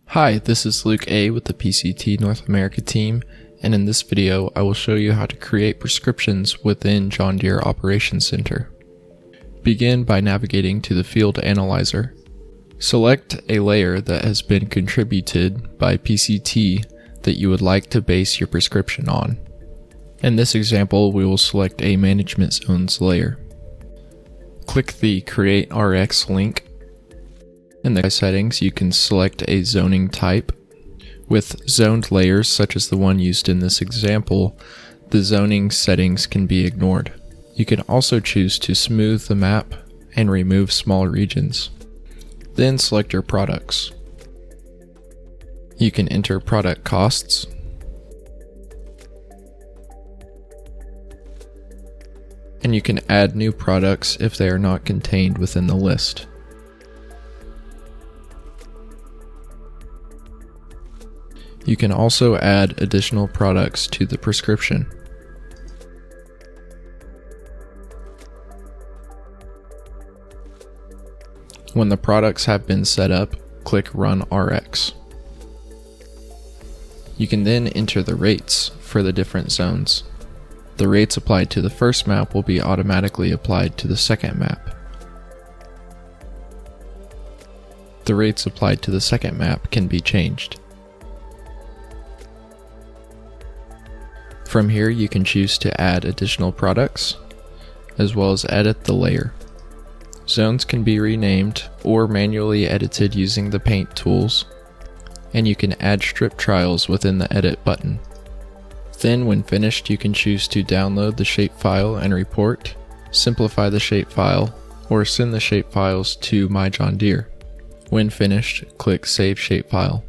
Hi, this is Luke A. with the PCT North America team, and in this video I will show you how to create prescriptions within John Deere Operations Center. Begin by navigating to the Field Analyzer. Select a layer that has been contributed by PCT that you would like to base your prescription on. In this example, we will select a Management Zones layer. Click the Create RX link. In the settings, you can select a zoning type. With zoned layers such as the one used in this example, the zoning settings can be ignored. You can also choose to smooth the map and remove small regions. Then select your products. You can enter product costs, and you can add new products if they are not contained within the list. You can also add additional products to the prescription. When the products have been set up, click Run RX. You can then enter the rates for the different zones. The rates applied to the first map will be automatically applied to the second map. The rates applied to the second map can be changed. From here, you can choose to add additional products, as well as edit the layer. Zones can be renamed or manually edited using the paint tools, and you can add strip trials within the Edit button. Then, when finished, you can choose to download the shapefile and report, simplify the shapefile, or send the shapefiles to myjohndeere. When finished, click Save Shapefile.